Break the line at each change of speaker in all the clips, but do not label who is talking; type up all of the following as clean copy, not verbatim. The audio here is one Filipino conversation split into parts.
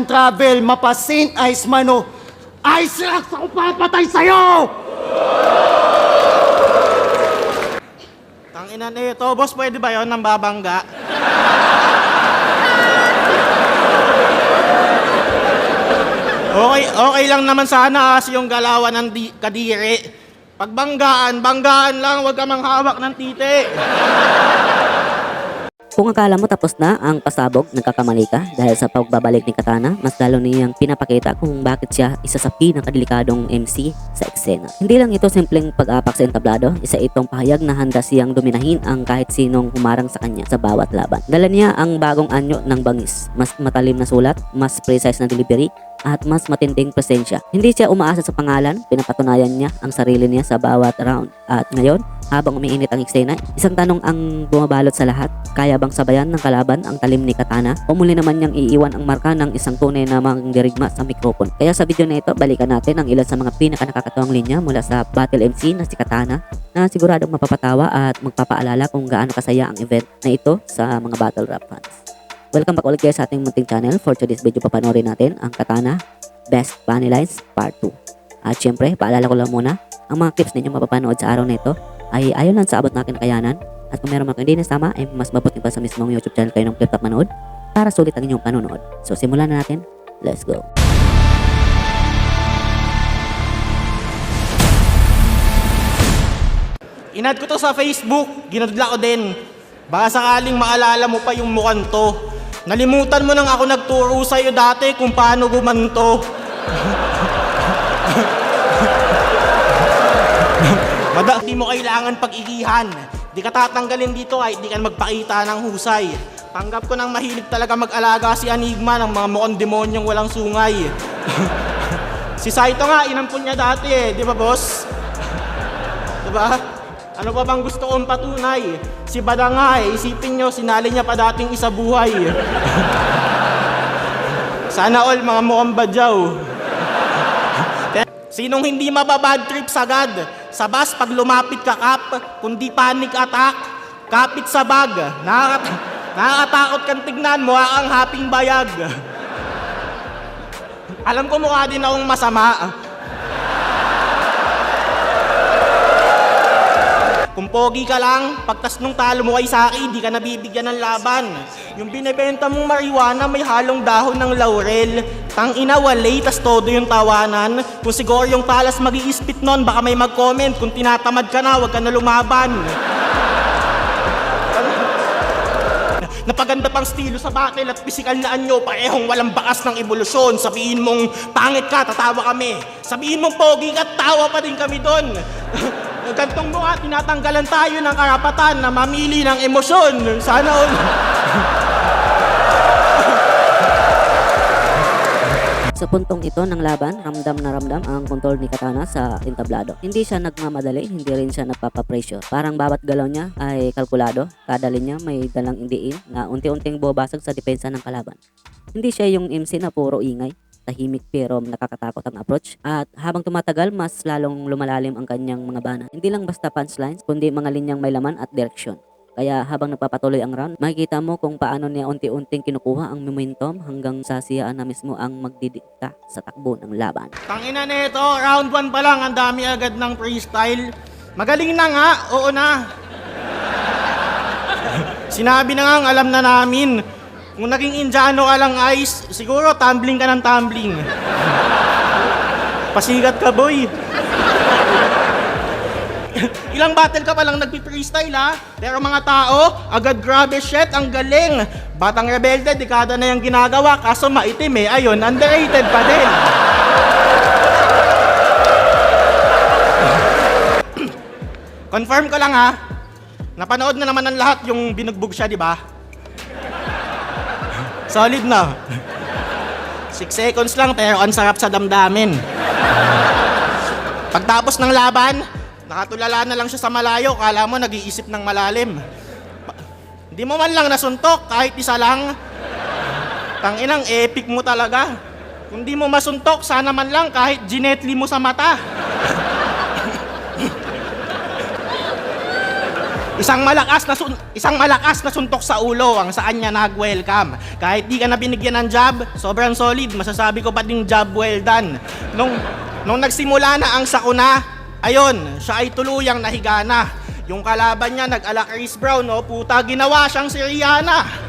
travel, mapasin, ice mano. Ice relax ako papatay sa'yo!
Tangina nito, boss, pwede ba yun ng babangga? Okay lang naman sana kasi yung galawan ng kadiri. Pag banggaan lang, huwag ka manghawak ng titi.
Kung akala mo tapos na ang pasabog, nagkakamali ka dahil sa pagbabalik ni Katana, mas lalo niyang pinapakita kung bakit siya isa sa pinakadelikadong MC sa eksena. Hindi lang ito simpleng pag-apak sa entablado, isa itong pahayag na handa siyang dominahin ang kahit sinong humarang sa kanya sa bawat laban. Dala niya ang bagong anyo ng bangis, mas matalim na sulat, mas precise na delivery, at mas matinding presensya. Hindi siya umaasa sa pangalan, pinapatunayan niya ang sarili niya sa bawat round. At ngayon, habang umiinit ang eksena, isang tanong ang bumabalot sa lahat. Kaya bang sabayan ng kalaban ang talim ni Katana? O muli naman niyang iiwan ang marka ng isang tunay na mandirigma sa mikrofon? Kaya sa video na ito, balikan natin ang ilan sa mga pinaka-nakakatuwang linya mula sa Battle MC na si Katana na siguradong mapapatawa at magpapaalala kung gaano kasaya ang event na ito sa mga battle rap fans. Welcome back ulit guys sa ating munting channel. For today's video, papanoorin natin ang Katana Best Funny Lines Part 2. At syempre, paalala ko lang muna, ang mga clips ninyo mapapanood sa araw na ito ay ayon lang sa abot na aking kakayanan. At kung meron mga hindi nasama, ay mas mabuti pa sa mismong YouTube channel kayo ng clip top manood para sulit ang inyong panonood. So simulan na natin. Let's go!
Inad ko to sa Facebook, ginadla ko din. Baka sakaling maalala mo pa yung mukhang to. Nalimutan mo nang ako nagturo sa'yo dati kung paano gumanto. Di mo kailangan pag-igihan. Di ka tatanggalin dito ay di ka magpakita ng husay. Tanggap ko nang mahilig talaga mag-alaga si Enigma ng mga mukhang demonyong walang sungay. Si Saito nga, inampun niya dati di ba boss? Di ba? Ano pa bang gusto kong patunay? Si Badang nga isipin nyo, sinali niya pa dating isa buhay. Sana all mga mukhang badyaw. Sinong hindi mababad trip sagad? Sa bus pag lumapit ka kap, kundi panic attack, kapit sa bag, nakakatakot kang tignan, mukha kang haping bayag. Alam ko mukha din akong masama. Kung pogi ka lang, pagtas nung talo mo kay Saki, di ka nabibigyan ng laban. Yung binibenta mong marijuana may halong dahon ng laurel. Tangina walay, tas todo yung tawanan. Kung siguro yung talas mag-i-spit nun, baka may mag-comment. Kung tinatamad ka na, wag ka na lumaban. Napaganda pang stilo sa battle at physical na anyo, parehong walang bakas ng ebolusyon. Sabihin mong pangit ka, tatawa kami. Sabihin mong pogi ka, tawa pa din kami doon. Gantong mo nga, tinatanggalan tayo ng karapatan na mamili ng emosyon. Sana all.
Sa puntong ito ng laban, ramdam na ramdam ang kontrol ni Katana sa entablado. Hindi siya nagmamadali, hindi rin siya nagpapapressure. Parang bawat galaw niya ay kalkulado. Kada linya may dalang indiin na unti-unting bubasag sa depensa ng kalaban. Hindi siya yung MC na puro ingay, tahimik pero nakakatakot ang approach. At habang tumatagal, mas lalong lumalalim ang kanyang mga bana. Hindi lang basta punchlines, kundi mga linyang may laman at direksyon. Kaya habang nagpapatuloy ang round, makikita mo kung paano niya unti-unting kinukuha ang momentum hanggang sa siya na mismo ang magdidikta sa takbo ng laban.
Tangina nito, round 1 pa lang, ang dami agad ng freestyle. Magaling na nga, oo na. Sinabi na nga, alam na namin. Kung naging Indiano ka lang Ice, siguro tumbling ka ng tumbling. Pasigat ka boy. Ilang battle ka palang nagpi-freestyle ha? Pero mga tao, agad grabe shit, ang galing. Batang rebelde, dekada na yung ginagawa, kaso maitim ayun, underrated pa din. Confirm ko lang ha, napanood na naman ng lahat yung binugbog siya, di ba? Solid na. 6 seconds lang pero ang sarap sa damdamin. Pagtapos ng laban, nakatulala na lang siya sa malayo, kala mo nag-iisip ng malalim. Hindi mo man lang nasuntok, kahit isa lang. Tanginang epic mo talaga. Kung di mo masuntok, sana man lang kahit ginetly mo sa mata. Isang malakas na suntok sa ulo ang saan niya nag-welcome. Kahit di ka na binigyan ng job, sobrang solid, masasabi ko pa ding job well done. Nung nagsimula na ang sakuna, ayun, siya ay tuluyang nahiga na. Yung kalaban niya nag-ala Chris Brown, oh, puta, ginawa siyang si Rihanna.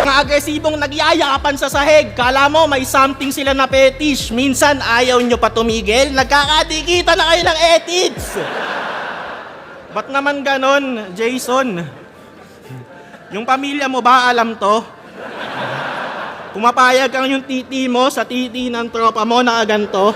Mga agresibong nagyayakapan sa sahig, kala mo may something sila na fetish. Minsan ayaw nyo pa tumigil, nagkakadikita na kayo ng ethics. Ba't naman ganon, Jason? Yung pamilya mo ba alam to? Pumapayag kang yung titi mo sa titi ng tropa mo na ganto?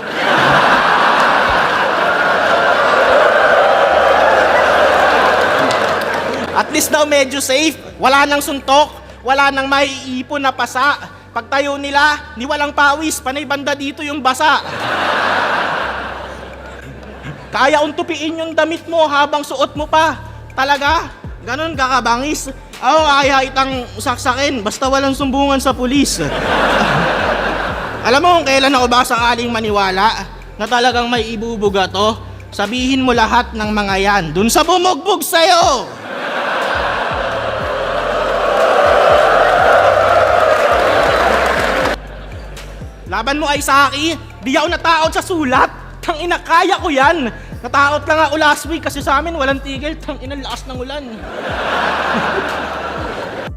At least daw medyo safe, wala nang suntok. Wala nang maiipon na pasa. Pagtayo nila, ni walang pawis, panay banda dito yung basa. Kaya untupiin yung damit mo habang suot mo pa. Talaga? Ganon kakabangis? Ako kaya itang saksakin, basta walang sumbungan sa pulis. Alam mo kung kailan ako ba sakaling maniwala na talagang may ibubuga to? Sabihin mo lahat ng mga yan, dun sa bumugbog sa'yo! Laban mo ay Saki, di ako nataot sa sulat. Tangina, kaya ko yan. Nataot lang ako last week kasi sa amin walang tigil. Tangina, lakas ng ulan.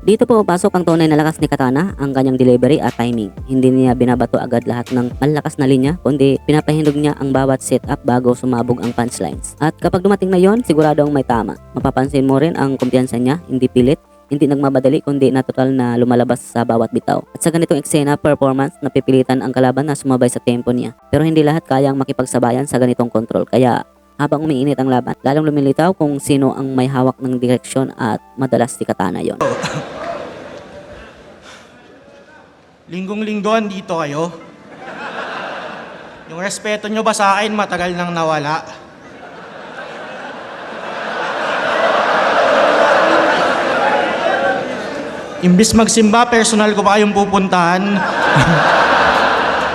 Dito po pasok ang tunay na lakas ni Katana, ang kanyang delivery at timing. Hindi niya binabato agad lahat ng malakas na linya, kundi pinapahindog niya ang bawat setup bago sumabog ang punchlines. At kapag dumating na yon, siguradong may tama. Mapapansin mo rin ang kumpiyansa niya, hindi pilit, hindi nagmamadali kundi natural na lumalabas sa bawat bitaw. At sa ganitong eksena performance, napipilitan ang kalaban na sumabay sa tempo niya. Pero hindi lahat kayang makipagsabayan sa ganitong kontrol. Kaya habang umiinit ang laban, lalong lumilitaw kung sino ang may hawak ng direksyon at madalas si Katana yon.
Linggong-linggo dito kayo. Yung respeto nyo ba sa akin matagal nang nawala? Imbis magsimba, personal ko pa kayong pupuntahan.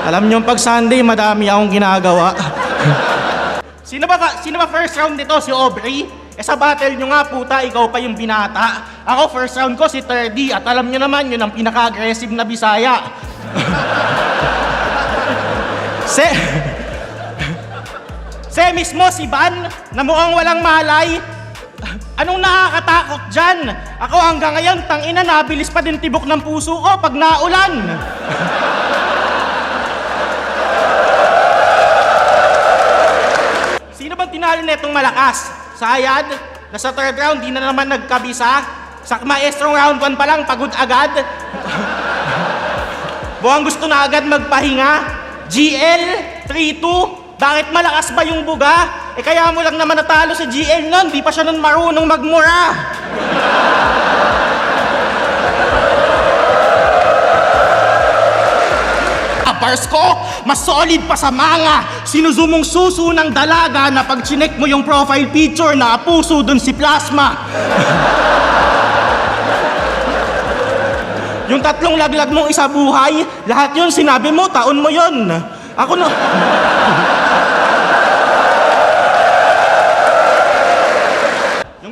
Alam nyo, pag Sunday, madami akong ginagawa. Sino ba first round nito? Si Aubrey? Sa battle nyo nga, puta, ikaw pa yung binata. Ako, first round ko si Terdy. At alam nyo naman, yun ang pinaka-aggressive na Bisaya. Mismo si Van, na mukhang walang malay. Anong nakakatakot dyan? Ako hanggang ngayon, tangina, nabilis pa din tibok ng puso ko pag naulan. Sino bang tinalo netong malakas? Sayad? Nasa third round, di na naman nagkabisa? Sa maestrong round 1 pa lang, pagod agad? Buwang gusto na agad magpahinga? GL? 3-2? Bakit malakas ba yung buga? Kaya mo lang naman natalo sa GL nun, di pa siya nun marunong magmura. Apars ko, mas solid pa sa mga sinuzumong suso ng dalaga na pag chinek mo yung profile picture na puso dun si Plasma. Yung tatlong laglag mong isa buhay, lahat yun sinabi mo, taon mo yun. Ako na...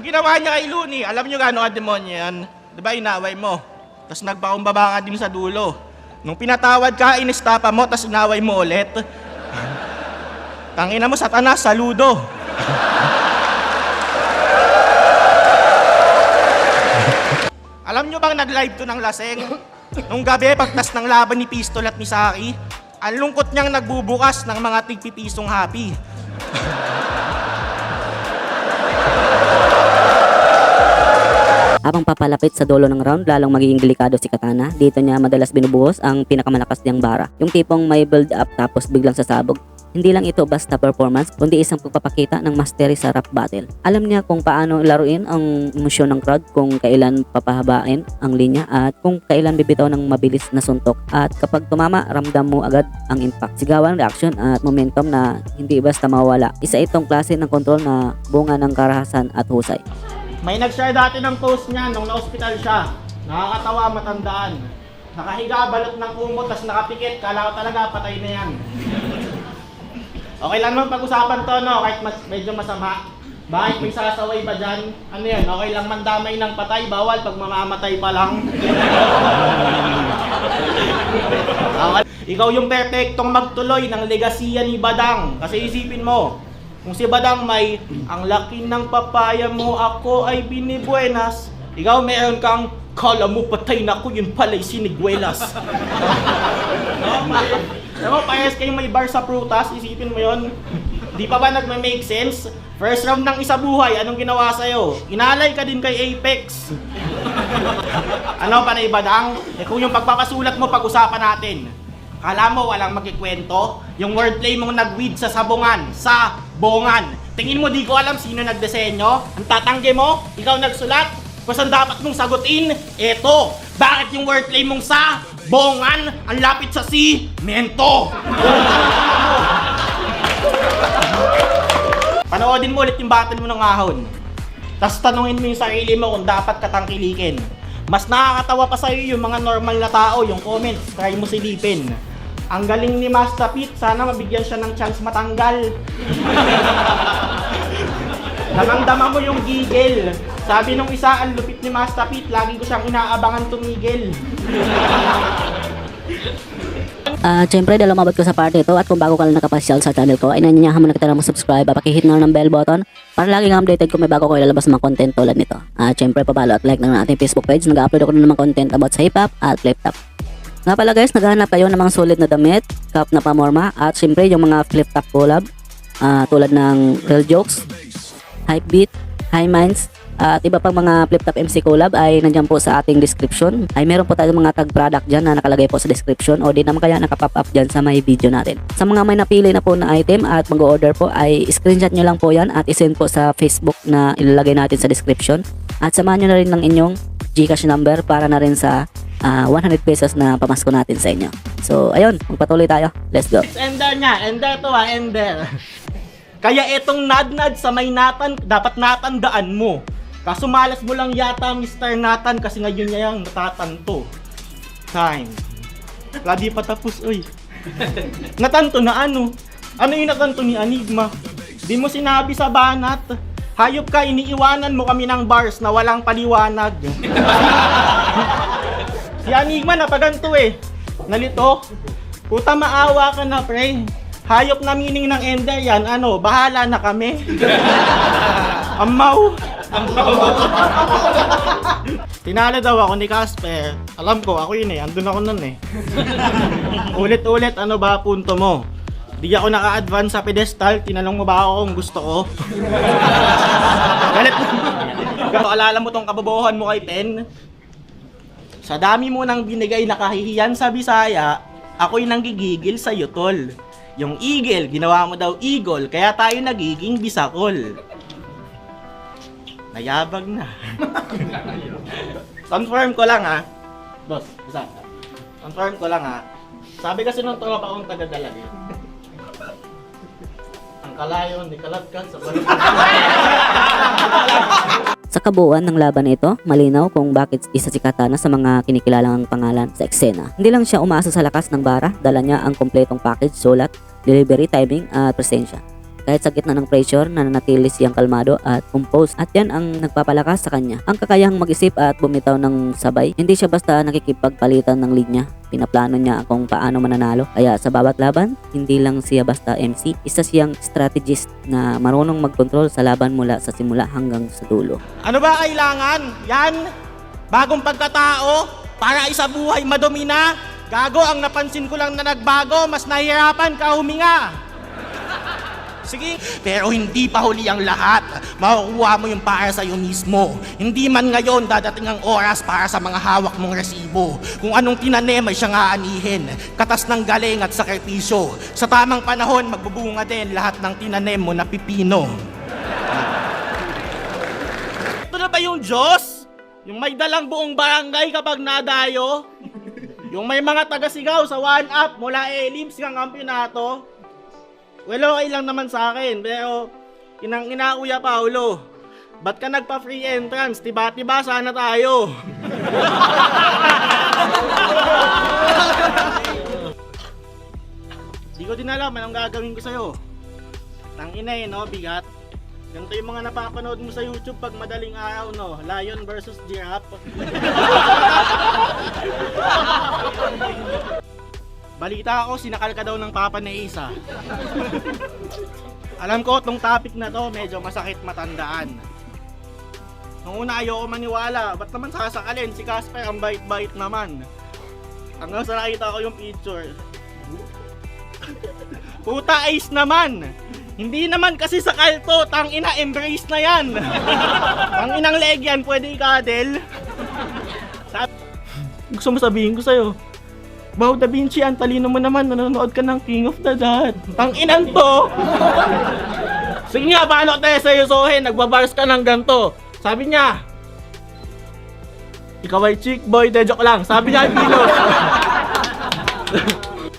Ginawa niya kay Looney, alam niyo gaano ka-demonyo yan? Diba inaway mo? Tapos nagpakumbaba ka din sa dulo. Nung pinatawad ka, inistapa mo, tapos inaway mo ulit. Tangina mo, Satanas, saludo. Alam niyo bang nag-live to ng laseng? Nung gabi, pagtas ng laban ni Pistol at ni Saki, ang lungkot niyang nagbubukas ng mga tigpipisong happy.
Habang papalapit sa dulo ng round, lalong magiging delikado si Katana. Dito niya madalas binubuhos ang pinakamalakas niyang bara. Yung tipong may build up tapos biglang sasabog. Hindi lang ito basta performance, kundi isang pagpapakita ng mastery sa rap battle. Alam niya kung paano laruin ang emosyon ng crowd, kung kailan papahabain ang linya at kung kailan bibitaw ng mabilis na suntok. At kapag tumama, ramdam mo agad ang impact, sigawan, reaction at momentum na hindi basta mawala. Isa itong klase ng control na bunga ng karahasan at husay.
May nag-share dati ng post niya nung na-hospital siya. Nakakatawa, matandaan. Nakahiga, balot ng kumot, tas nakapikit. Kala ko talaga, patay na yan. Okay lang naman pag-usapan to, no? Kahit medyo masama. Bakit may sasaway ba dyan? Ano yan? Okay lang mandamay ng patay, bawal pag mamamatay pa lang. Ikaw yung perfectong magtuloy ng legasiya ni Badang. Kasi isipin mo, kung si Badang may ang laki ng papaya mo, ako ay binibuenas. Ikaw meron kang kala mo patay na ako, yun pala'y siniguelas. Diba, parehas kayong may bar sa prutas, isipin mo yun. Di pa ba nagma-make sense? First round ng isa buhay, anong ginawa sa'yo? Inalay ka din kay Apex. Ano pa na Badang? Kung yung pagpapasulat mo, pag-usapan natin. Kala mo walang magkikwento? Yung wordplay mong nag-weed sa sabungan, sa bongan. Tingin mo di ko alam sino nagdesenyo? Ang tatanggi mo? Ikaw nagsulat? Kung saan dapat mong sagutin? Eto! Bakit yung wordplay mong sa bongan ang lapit sa si mento? Panoodin mo ulit yung battle mo ng ahon. Tapos tanungin mo yung sarili mo kung dapat katangkilikin. Mas nakakatawa pa sa'yo yung mga normal na tao, yung comments, try mo silipin. Ang galing ni Master Pete, sana mabigyan siya ng chance matanggal. Damang-dama mo yung gigil. Sabi nung isa, ang lupit ni Master Pete, lagi ko siyang inaabangan tumigil.
Siyempre, dahil lumabot ko sa party ito at kung bago ka lang nakapasyal sa channel ko, ay nanyanyahan mo na kita na mag-subscribe at pakihit na ng bell button para laging updated kung may bago ko ilalabas mga content tulad nito. Siyempre, pabalo at like na ng ating Facebook page. Nag-upload ako ng mga content about sa hip-hop at flip-top. Nga pala guys, naghahanap kayo ng mga sulit na damit, cup na pamorma at siyempre yung mga flip-top collab tulad ng Real Jokes, Hype Beat, High Minds, at iba pang mga flip-top MC collab ay nandiyan po sa ating description. Ay meron po tayong mga tag product dyan na nakalagay po sa description o di naman kaya nakapop up dyan sa may video natin. Sa mga may napili na po na item at mag-order po ay screenshot nyo lang po yan at isend po sa Facebook na ilalagay natin sa description. At samahan nyo na rin ng inyong Gcash number para na rin sa 100 pesos na pamasko natin sa inyo. So ayun, magpatuloy tayo. Let's go.
Ender niya, ender to ha, ender. Kaya etong nad-nad sa may Nathan, dapat natandaan mo. Kaso malas mo lang yata, Mr. Nathan, kasi ngayon niya yung natatanto. Time. Wala di pa tapos, uy. Natanto na ano? Ano yung natanto ni Enigma? Di mo sinabi sa banat. Hayop ka, iniiwanan mo kami ng bars na walang paliwanag. Si Enigma napaganto eh. Nalito. Puta maawa ka na, pre. Hayop na meaning ng ender yan, ano, bahala na kami. Amaw. Tinalo daw ako ni Casper. Alam ko, ako yun eh. Andun ako nun eh. Ulit-ulit, ano ba punto mo? Di ako naka-advance sa pedestal. Tinanong mo ba ako kung gusto ko? Galit. Kung alala mo tong kabobohan mo kay Pen, sa dami mo nang binigay na kahihiyan sa Bisaya, ako'y nanggigigil sa tol. Yung eagle, ginawa mo daw eagle, kaya tayo nagiging bisakol. Nayabag na. Confirm ko lang ha. Boss, isa. Confirm ko lang ha. Sabi kasi nung tropa kong taga-Dalagit. Ang kalayo, hindi kalagkat sa balik.
Sa kabuuan ng laban ito, malinaw kung bakit isa si Katana sa mga kinikilalang pangalan sa eksena. Hindi lang siya umaasa sa lakas ng bara, dala niya ang kompletong package, sulat, delivery, timing at presensya. Kahit sa gitna ng pressure, nananatili siyang kalmado at composed at yan ang nagpapalakas sa kanya. Ang kakayahang mag-isip at bumitaw ng sabay, hindi siya basta nakikipagpalitan ng linya. Pinaplano niya kung paano mananalo. Kaya sa bawat laban, hindi lang siya basta MC, isa siyang strategist na marunong magkontrol sa laban mula sa simula hanggang sa dulo.
Ano ba kailangan? Yan? Bagong pagkatao? Para isa buhay madumi na? Gago, ang napansin ko lang na nagbago, mas nahihirapan ka huminga. Sige, pero hindi pa huli ang lahat. Makukuha mo yung para sa'yo mismo. Hindi man ngayon dadating ang oras para sa mga hawak mong resibo. Kung anong tinanim ay siyang aanihin. Katas ng galing at sakripisyo. Sa tamang panahon, magbubunga din lahat ng tinanim mo na pipino. Ito na ba yung Diyos? Yung may dalang buong barangay kapag nadayo? Yung may mga tagasigaw sa 1-up mula elims ng kampyonato? Well, okay lang naman sa akin, pero inauya Paulo. Ba't ka nagpa-free entrance? Tiba-tiba sana tayo. Di ko din alam anong gagawin ko sa'yo. Tangina eh, no? Bigat. Ganito yung mga napapanood mo sa YouTube pag madaling araw, no? Lion versus giraffe. Balita ako, sinakal ka daw ng papa ni Isa. Alam ko, tong topic na to, medyo masakit matandaan. Nung una, ayoko maniwala. Ba't naman sasakalin? Si Casper, ang bait-bait naman. Hanggang sa nakita ko yung picture. Puta, Ace naman! Hindi naman kasi sakal to, tangina, embrace na yan. Tanginang leg yan, pwede ikadel. Gusto mo sabihin ko sa'yo, Bao Da Vinci, ang talino mo naman, nanonood ka ng King of the Dead. Tanginan to! Sige nga, paano tayo seryosohin? Nagbabars ka ng ganito. Sabi niya, ikaw ay chick boy, de joke lang. Sabi niya, Pinos.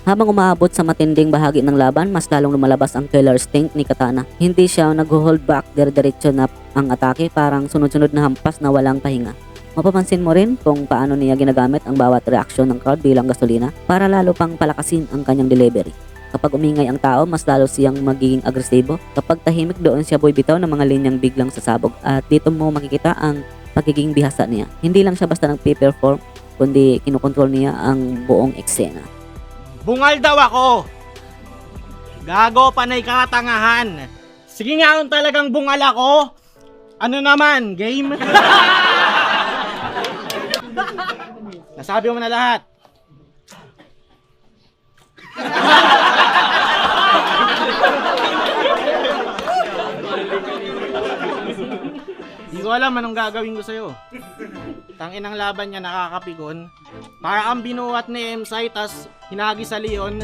Habang umaabot sa matinding bahagi ng laban, mas lalong lumalabas ang killer instinct ni Katana. Hindi siya nag-hold back, dire-diretso na ang atake, parang sunod-sunod na hampas na walang pahinga. Mapapansin mo rin kung paano niya ginagamit ang bawat reaksyon ng crowd bilang gasolina para lalo pang palakasin ang kanyang delivery. Kapag umingay ang tao, mas lalo siyang magiging agresibo. Kapag tahimik, doon siya bitaw ng mga linyang biglang sasabog, at dito mo makikita ang pagiging bihasa niya. Hindi lang siya basta nag-perform, kundi kinukontrol niya ang buong eksena.
Bungal daw ako. Gago, panay katangahan. Sige nga kung talagang bungal ako. Ano naman, game? Nasabi mo na lahat. Di ko alam anong gagawin ko sa'yo. Tanginang laban niya, nakakapigon. Para kang binuhat ni M-Sai, tas hinagi sa Leon.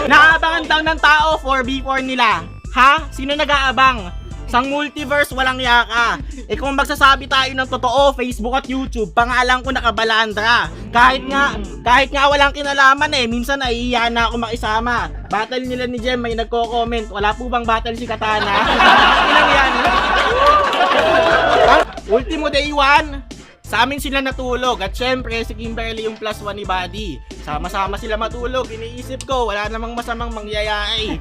Naabangan daw ng tao 4v4 nila. Ha? Sino nag-aabang? Sang multiverse, walang yaka. Eh kung magsasabi tayo ng totoo, Facebook at YouTube, pangalan ko nakabalandra. Kahit nga walang kinalaman eh, minsan naiiya na ako makisama. Battle nila ni Jem, may nagko-comment, wala po bang battle si Katana? Ilang yan? Ultimo day 1, sa amin sila natulog. At syempre, si Kimberly yung +1 ni Buddy. Sama-sama sila matulog. Iniisip ko, wala namang masamang mangyayari.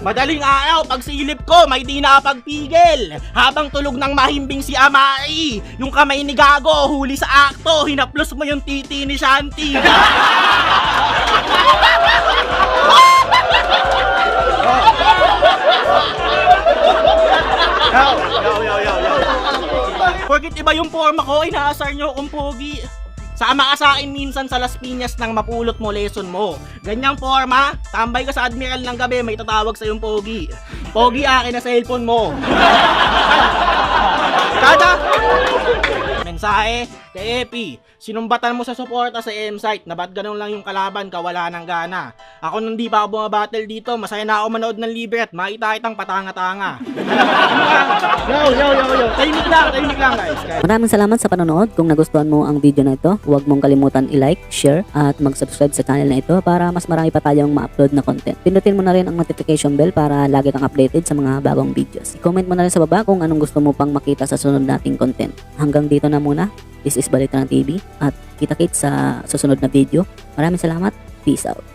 Madaling araw, pag silip ko, may di nakapagpigil. Habang tulog ng mahimbing si Amai, yung kamay ni Gago, huli sa akto, hinaplos mo yung titi ni Shanti. Yo. Porkit iba yung forma ko, inaasar nyo akong pogi. Sama ka sa akin minsan sa Las Piñas nang mapulot mo lesson mo. Ganyang forma, tambay ka sa Admiral ng gabi, may tatawag sa yung pogi. Pogi, akin na cellphone mo. Kada mensahe kay Epi, sinumbatan mo sa suporta sa M-Site na ba't ganun lang yung kalaban ka, wala ng gana. Ako nung di pa ako bumabattle dito, masaya na ako manood ng libre at makita kitang patanga-tanga. Yo. Tahimik lang guys.
Maraming salamat sa panonood. Kung nagustuhan mo ang video na ito, huwag mong kalimutan i-like, share, at mag-subscribe sa channel na ito para mas marami pa tayong ma-upload na content. Pindutin mo na rin ang notification bell para lagi kang updated sa mga bagong videos. I-comment mo na rin sa baba kung anong gusto mo pang makita sa sunod nating content. Hanggang dito na muna. This is Balita ng TV at kita-kits sa susunod na video. Maraming salamat. Peace out.